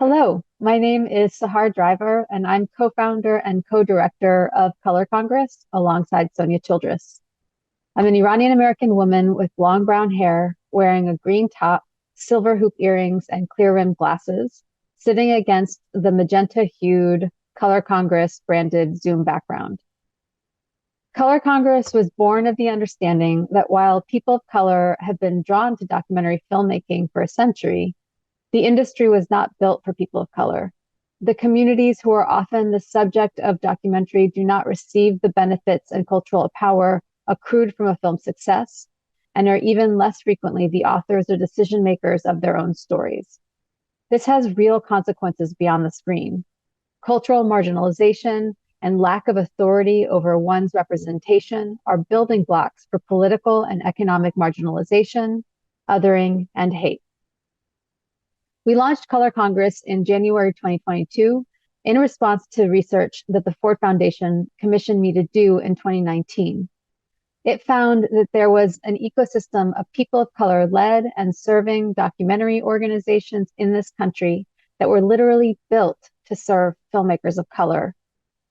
Hello, my name is Sahar Driver, and I'm co-founder and co-director of Color Congress alongside Sonia Childress. I'm an Iranian American woman with long brown hair, wearing a green top, silver hoop earrings, and clear rimmed glasses, sitting against the magenta hued Color Congress branded Zoom background. Color Congress was born of the understanding that while people of color have been drawn to documentary filmmaking for a century, the industry was not built for people of color. The communities who are often the subject of documentary do not receive the benefits and cultural power accrued from a film's success, and are even less frequently the authors or decision makers of their own stories. This has real consequences beyond the screen. Cultural marginalization and lack of authority over one's representation are building blocks for political and economic marginalization, othering, and hate. We launched Color Congress in January 2022 in response to research that the Ford Foundation commissioned me to do in 2019. It found that there was an ecosystem of people of color led and serving documentary organizations in this country that were literally built to serve filmmakers of color,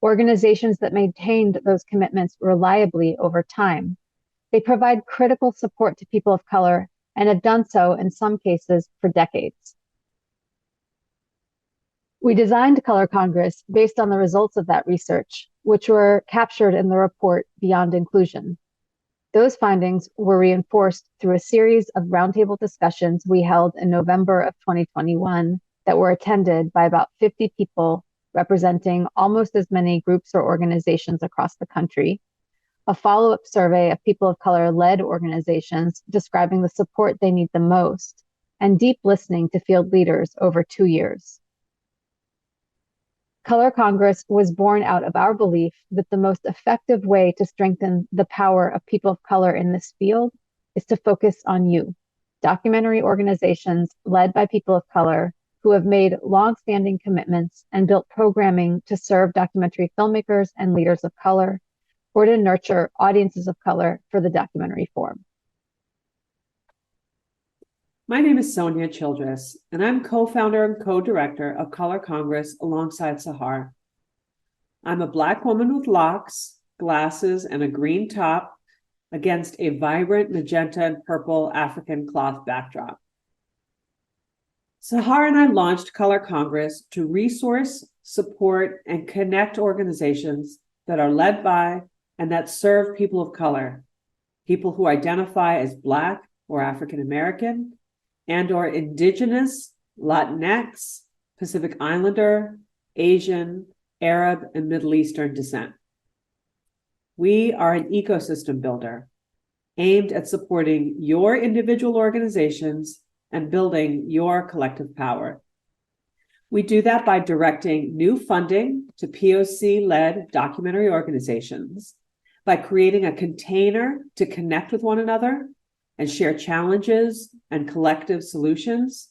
organizations that maintained those commitments reliably over time. They provide critical support to people of color and have done so in some cases for decades. We designed Color Congress based on the results of that research, which were captured in the report Beyond Inclusion. Those findings were reinforced through a series of roundtable discussions we held in November of 2021 that were attended by about 50 people representing almost as many groups or organizations across the country, a follow-up survey of people of color-led organizations describing the support they need the most, and deep listening to field leaders over 2 years. Color Congress was born out of our belief that the most effective way to strengthen the power of people of color in this field is to focus on you, documentary organizations led by people of color who have made long-standing commitments and built programming to serve documentary filmmakers and leaders of color, or to nurture audiences of color for the documentary form. My name is Sonia Childress, and I'm co-founder and co-director of Color Congress alongside Sahar. I'm a Black woman with locks, glasses, and a green top against a vibrant magenta and purple African cloth backdrop. Sahar and I launched Color Congress to resource, support, and connect organizations that are led by and that serve people of color, people who identify as Black or African American, and or Indigenous, Latinx, Pacific Islander, Asian, Arab, and Middle Eastern descent. We are an ecosystem builder aimed at supporting your individual organizations and building your collective power. We do that by directing new funding to POC-led documentary organizations, by creating a container to connect with one another and share challenges and collective solutions,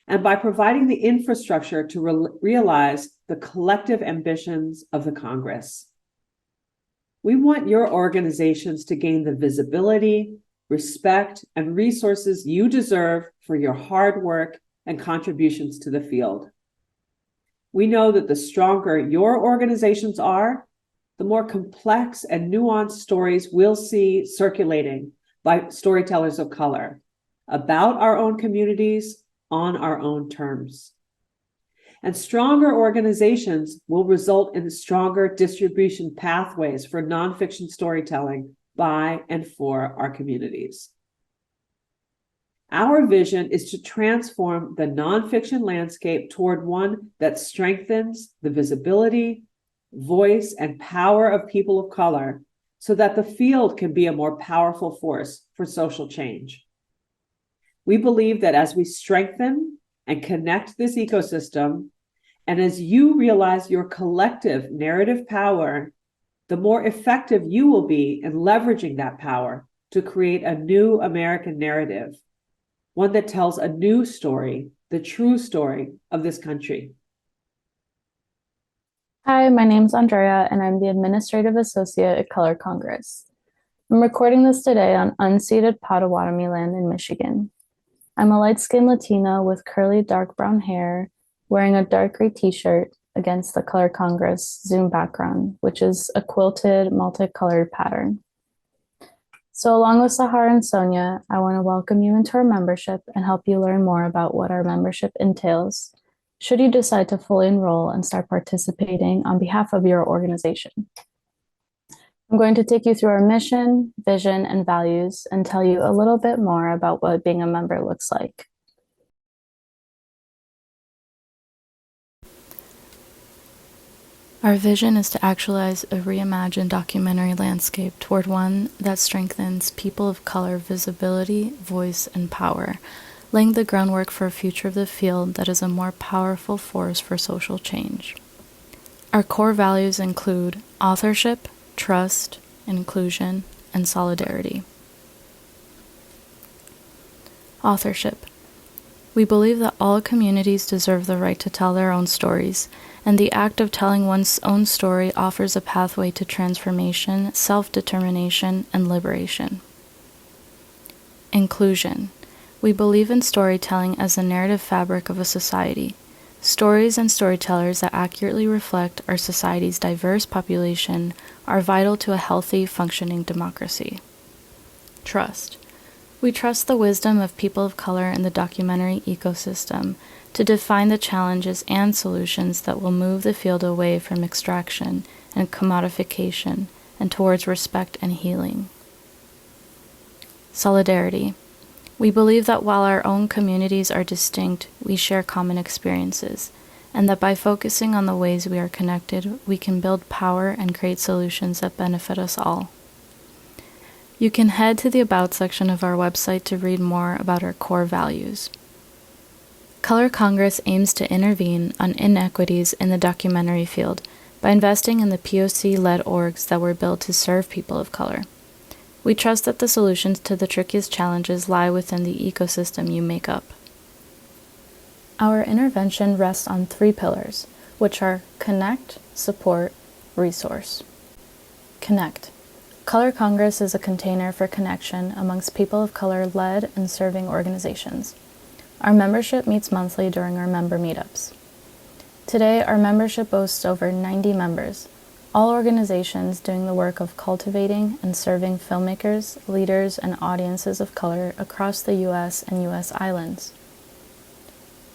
and by providing the infrastructure to realize the collective ambitions of the Congress. We want your organizations to gain the visibility, respect, and resources you deserve for your hard work and contributions to the field. We know that the stronger your organizations are, the more complex and nuanced stories we'll see circulating by storytellers of color about our own communities on our own terms. And stronger organizations will result in stronger distribution pathways for nonfiction storytelling by and for our communities. Our vision is to transform the nonfiction landscape toward one that strengthens the visibility, voice, and power of people of color so that the field can be a more powerful force for social change. We believe that as we strengthen and connect this ecosystem, and as you realize your collective narrative power, the more effective you will be in leveraging that power to create a new American narrative, one that tells a new story, the true story of this country. Hi, my name's Andrea, and I'm the Administrative Associate at Color Congress. I'm recording this today on unceded Potawatomi land in Michigan. I'm a light-skinned Latina with curly dark brown hair, wearing a dark gray t-shirt against the Color Congress Zoom background, which is a quilted multicolored pattern. So along with Sahar and Sonia, I want to welcome you into our membership and help you learn more about what our membership entails, should you decide to fully enroll and start participating on behalf of your organization. I'm going to take you through our mission, vision, and values and tell you a little bit more about what being a member looks like. Our vision is to actualize a reimagined documentary landscape toward one that strengthens people of color visibility, voice, and power, laying the groundwork for a future of the field that is a more powerful force for social change. Our core values include authorship, trust, inclusion, and solidarity. Authorship. We believe that all communities deserve the right to tell their own stories, and the act of telling one's own story offers a pathway to transformation, self-determination, and liberation. Inclusion. We believe in storytelling as the narrative fabric of a society. Stories and storytellers that accurately reflect our society's diverse population are vital to a healthy, functioning democracy. Trust. We trust the wisdom of people of color in the documentary ecosystem to define the challenges and solutions that will move the field away from extraction and commodification and towards respect and healing. Solidarity. We believe that while our own communities are distinct, we share common experiences, and that by focusing on the ways we are connected, we can build power and create solutions that benefit us all. You can head to the About section of our website to read more about our core values. Color Congress aims to intervene on inequities in the documentary field by investing in the POC-led orgs that were built to serve people of color. We trust that the solutions to the trickiest challenges lie within the ecosystem you make up. Our intervention rests on 3 pillars, which are connect, support, resource. Connect. Color Congress is a container for connection amongst people of color-led and serving organizations. Our membership meets monthly during our member meetups. Today, our membership boasts over 90 members, all organizations doing the work of cultivating and serving filmmakers, leaders, and audiences of color across the U.S. and U.S. islands.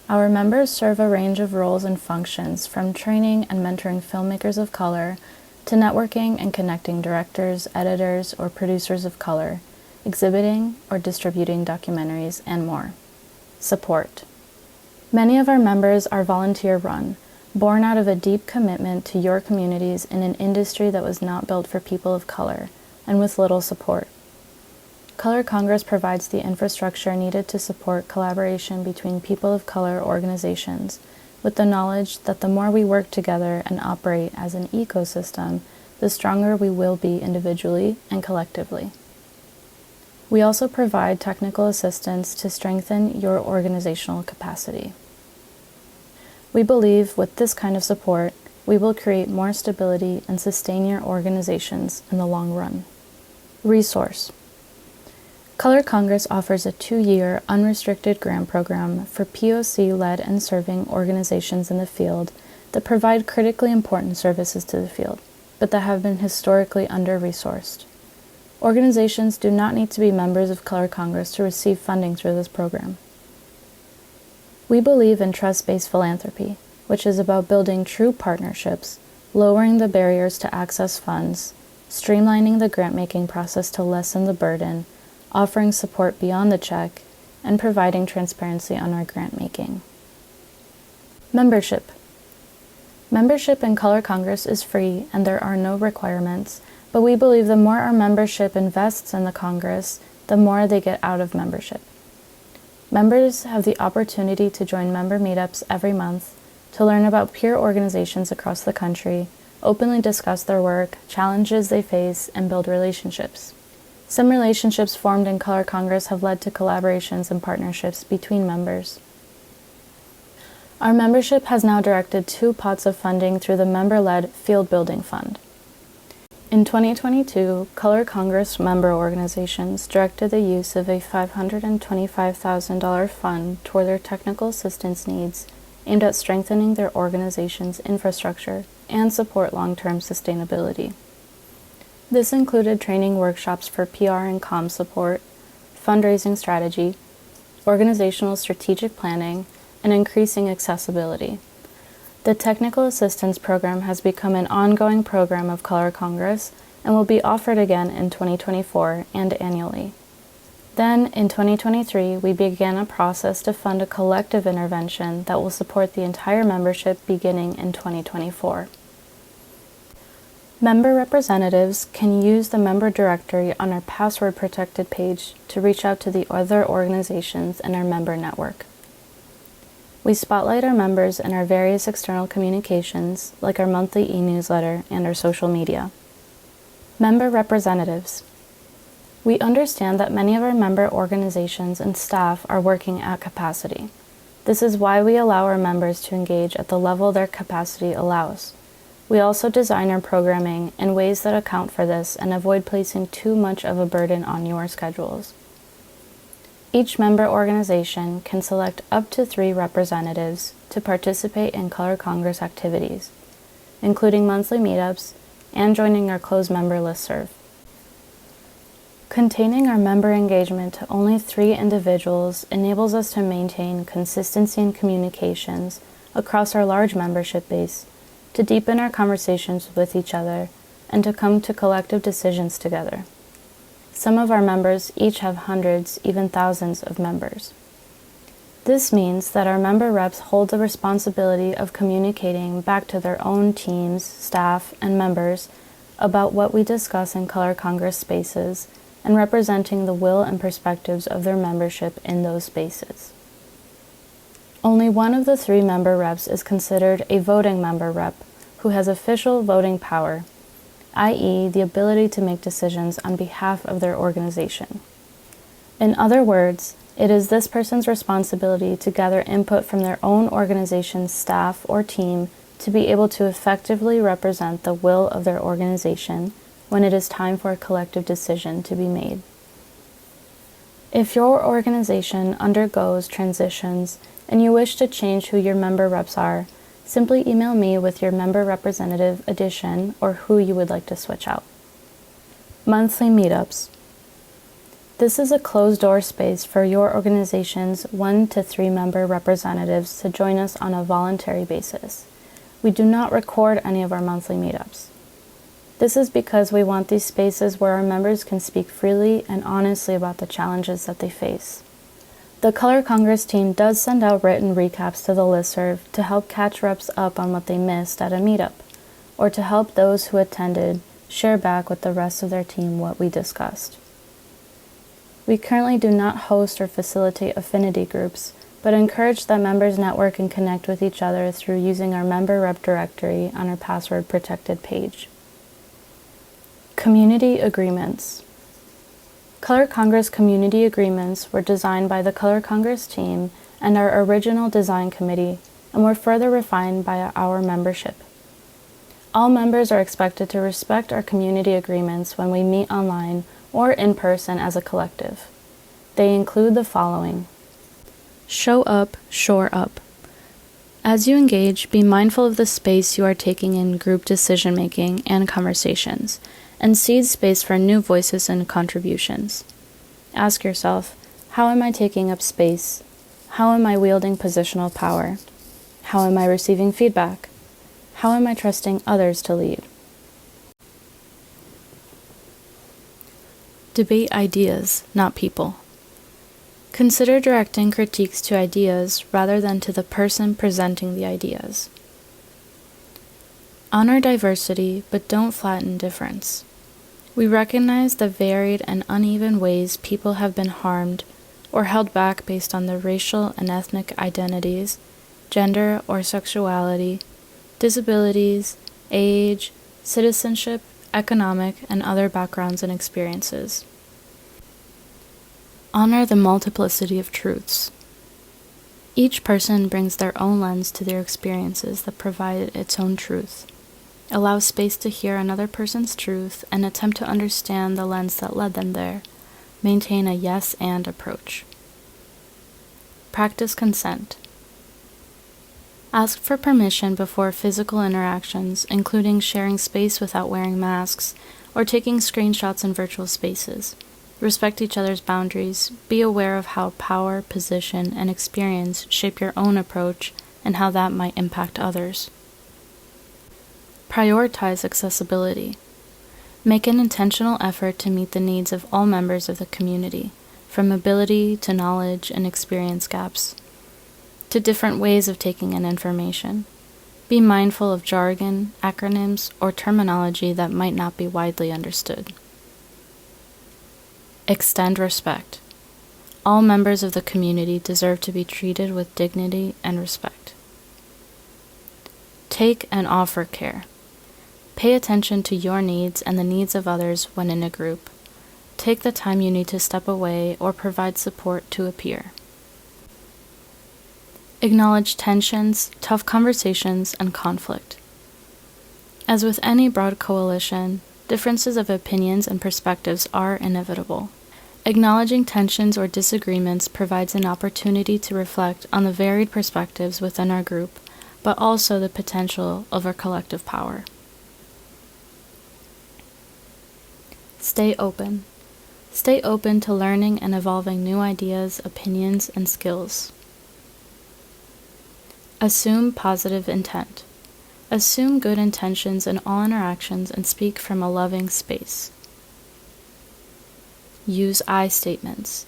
Our members serve a range of roles and functions, from training and mentoring filmmakers of color to networking and connecting directors, editors, or producers of color, exhibiting or distributing documentaries, and more. Support. Many of our members are volunteer-run, born out of a deep commitment to your communities in an industry that was not built for people of color, and with little support. Color Congress provides the infrastructure needed to support collaboration between people of color organizations, with the knowledge that the more we work together and operate as an ecosystem, the stronger we will be individually and collectively. We also provide technical assistance to strengthen your organizational capacity. We believe with this kind of support, we will create more stability and sustain your organizations in the long run. Resource. Color Congress offers a 2-year unrestricted grant program for POC-led and serving organizations in the field that provide critically important services to the field, but that have been historically under-resourced. Organizations do not need to be members of Color Congress to receive funding through this program. We believe in trust-based philanthropy, which is about building true partnerships, lowering the barriers to access funds, streamlining the grant-making process to lessen the burden, offering support beyond the check, and providing transparency on our grant-making. Membership. Membership in Color Congress is free and there are no requirements, but we believe the more our membership invests in the Congress, the more they get out of membership. Members have the opportunity to join member meetups every month, to learn about peer organizations across the country, openly discuss their work, challenges they face, and build relationships. Some relationships formed in Color Congress have led to collaborations and partnerships between members. Our membership has now directed 2 pots of funding through the member-led Field Building Fund. In 2022, Color Congress member organizations directed the use of a $525,000 fund toward their technical assistance needs aimed at strengthening their organization's infrastructure and support long-term sustainability. This included training workshops for PR and comm support, fundraising strategy, organizational strategic planning, and increasing accessibility. The Technical Assistance Program has become an ongoing program of Color Congress and will be offered again in 2024 and annually. Then, in 2023, we began a process to fund a collective intervention that will support the entire membership beginning in 2024. Member representatives can use the member directory on our password-protected page to reach out to the other organizations in our member network. We spotlight our members in our various external communications, like our monthly e-newsletter and our social media. Member representatives. We understand that many of our member organizations and staff are working at capacity. This is why we allow our members to engage at the level their capacity allows. We also design our programming in ways that account for this and avoid placing too much of a burden on your schedules. Each member organization can select up to 3 representatives to participate in Color Congress activities, including monthly meetups and joining our closed member listserv. Containing our member engagement to only 3 individuals enables us to maintain consistency in communications across our large membership base, to deepen our conversations with each other, and to come to collective decisions together. Some of our members each have hundreds, even thousands of members. This means that our member reps hold the responsibility of communicating back to their own teams, staff, and members about what we discuss in Color Congress spaces and representing the will and perspectives of their membership in those spaces. Only one of the 3 member reps is considered a voting member rep who has official voting power, i.e., the ability to make decisions on behalf of their organization. In other words, it is this person's responsibility to gather input from their own organization's staff or team to be able to effectively represent the will of their organization when it is time for a collective decision to be made. If your organization undergoes transitions and you wish to change who your member reps are, simply email me with your member representative addition or who you would like to switch out. Monthly meetups. This is a closed-door space for your organization's 1 to 3 member representatives to join us on a voluntary basis. We do not record any of our monthly meetups. This is because we want these spaces where our members can speak freely and honestly about the challenges that they face. The Color Congress team does send out written recaps to the listserv to help catch reps up on what they missed at a meetup, or to help those who attended share back with the rest of their team what we discussed. We currently do not host or facilitate affinity groups, but encourage that members network and connect with each other through using our member rep directory on our password-protected page. Community agreements. Color Congress community agreements were designed by the Color Congress team and our original design committee, and were further refined by our membership. All members are expected to respect our community agreements when we meet online or in person as a collective. They include the following: show up, shore up. As you engage, be mindful of the space you are taking in group decision-making and conversations, and seed space for new voices and contributions. Ask yourself, how am I taking up space? How am I wielding positional power? How am I receiving feedback? How am I trusting others to lead? Debate ideas, not people. Consider directing critiques to ideas rather than to the person presenting the ideas. Honor diversity, but don't flatten difference. We recognize the varied and uneven ways people have been harmed or held back based on their racial and ethnic identities, gender or sexuality, disabilities, age, citizenship, economic, and other backgrounds and experiences. Honor the multiplicity of truths. Each person brings their own lens to their experiences that provide its own truth. Allow space to hear another person's truth and attempt to understand the lens that led them there. Maintain a yes and approach. Practice consent. Ask for permission before physical interactions, including sharing space without wearing masks or taking screenshots in virtual spaces. Respect each other's boundaries. Be aware of how power, position, and experience shape your own approach and how that might impact others. Prioritize accessibility. Make an intentional effort to meet the needs of all members of the community, from mobility to knowledge and experience gaps, to different ways of taking in information. Be mindful of jargon, acronyms, or terminology that might not be widely understood. Extend respect. All members of the community deserve to be treated with dignity and respect. Take and offer care. Pay attention to your needs and the needs of others when in a group. Take the time you need to step away or provide support to a peer. Acknowledge tensions, tough conversations, and conflict. As with any broad coalition, differences of opinions and perspectives are inevitable. Acknowledging tensions or disagreements provides an opportunity to reflect on the varied perspectives within our group, but also the potential of our collective power. Stay open. Stay open to learning and evolving new ideas, opinions, and skills. Assume positive intent. Assume good intentions in all interactions and speak from a loving space. Use I statements.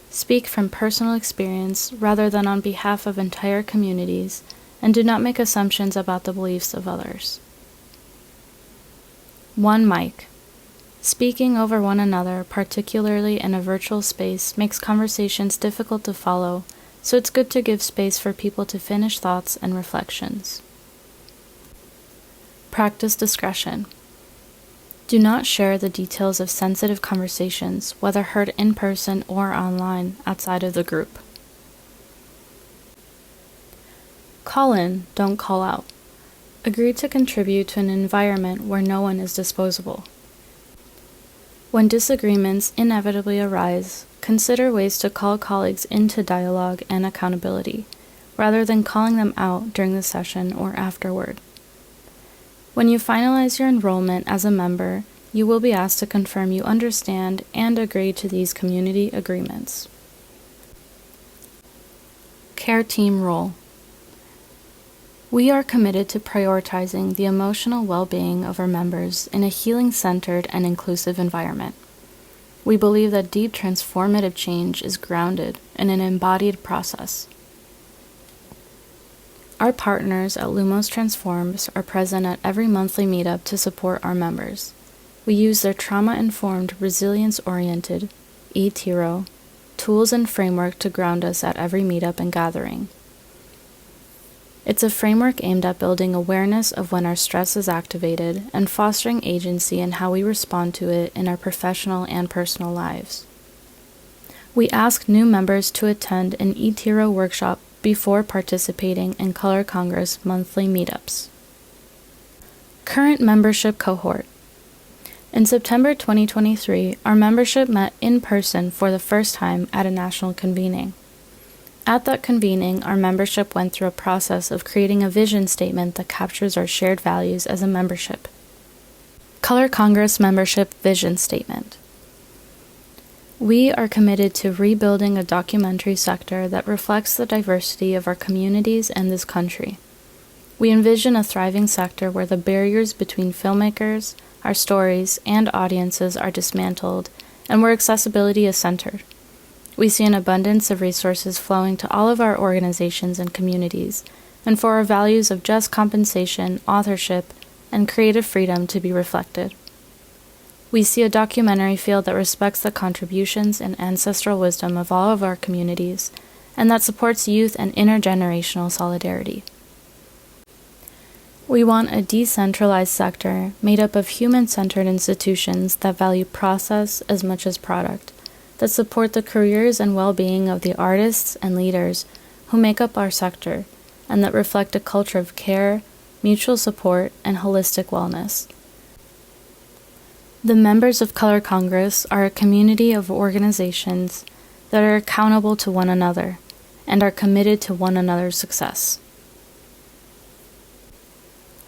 Speak from personal experience rather than on behalf of entire communities, and do not make assumptions about the beliefs of others. One mic. Speaking over one another, particularly in a virtual space, makes conversations difficult to follow, so it's good to give space for people to finish thoughts and reflections. Practice discretion. Do not share the details of sensitive conversations, whether heard in person or online, outside of the group. Call in, don't call out. Agree to contribute to an environment where no one is disposable. When disagreements inevitably arise, consider ways to call colleagues into dialogue and accountability, rather than calling them out during the session or afterward. When you finalize your enrollment as a member, you will be asked to confirm you understand and agree to these community agreements. Care team role. We are committed to prioritizing the emotional well-being of our members in a healing-centered and inclusive environment. We believe that deep transformative change is grounded in an embodied process. Our partners at Lumos Transforms are present at every monthly meetup to support our members. We use their trauma-informed, resilience-oriented, e-Tiro, tools and framework to ground us at every meetup and gathering. It's a framework aimed at building awareness of when our stress is activated and fostering agency in how we respond to it in our professional and personal lives. We ask new members to attend an e-Tiro workshop before participating in Color Congress monthly meetups. Current membership cohort. In September 2023, our membership met in person for the first time at a national convening. At that convening, our membership went through a process of creating a vision statement that captures our shared values as a membership. Color Congress Membership Vision Statement. We are committed to rebuilding a documentary sector that reflects the diversity of our communities and this country. We envision a thriving sector where the barriers between filmmakers, our stories, and audiences are dismantled, and where accessibility is centered. We see an abundance of resources flowing to all of our organizations and communities, and for our values of just compensation, authorship, and creative freedom to be reflected. We see a documentary field that respects the contributions and ancestral wisdom of all of our communities, and that supports youth and intergenerational solidarity. We want a decentralized sector made up of human-centered institutions that value process as much as product, that support the careers and well-being of the artists and leaders who make up our sector, and that reflect a culture of care, mutual support, and holistic wellness. The members of Color Congress are a community of organizations that are accountable to one another and are committed to one another's success.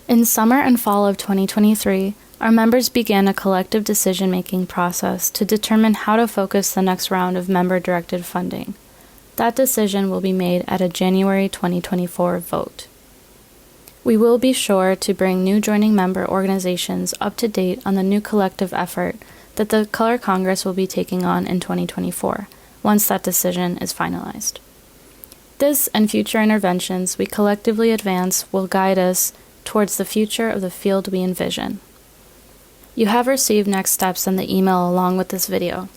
In summer and fall of 2023, our members began a collective decision-making process to determine how to focus the next round of member-directed funding. That decision will be made at a January 2024 vote. We will be sure to bring new joining member organizations up to date on the new collective effort that the Color Congress will be taking on in 2024, once that decision is finalized. This and future interventions we collectively advance will guide us towards the future of the field we envision. You have received next steps in the email along with this video.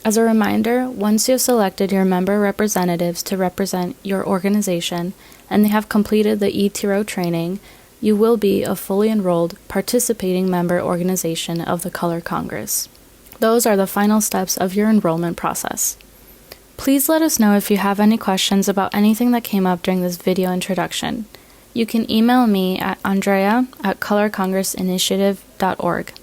As a reminder, once you have selected your member representatives to represent your organization and they have completed the eTiro training, you will be a fully enrolled, participating member organization of the Color Congress. Those are the final steps of your enrollment process. Please let us know if you have any questions about anything that came up during this video introduction. You can email me at andrea@colorcongressinitiative.org.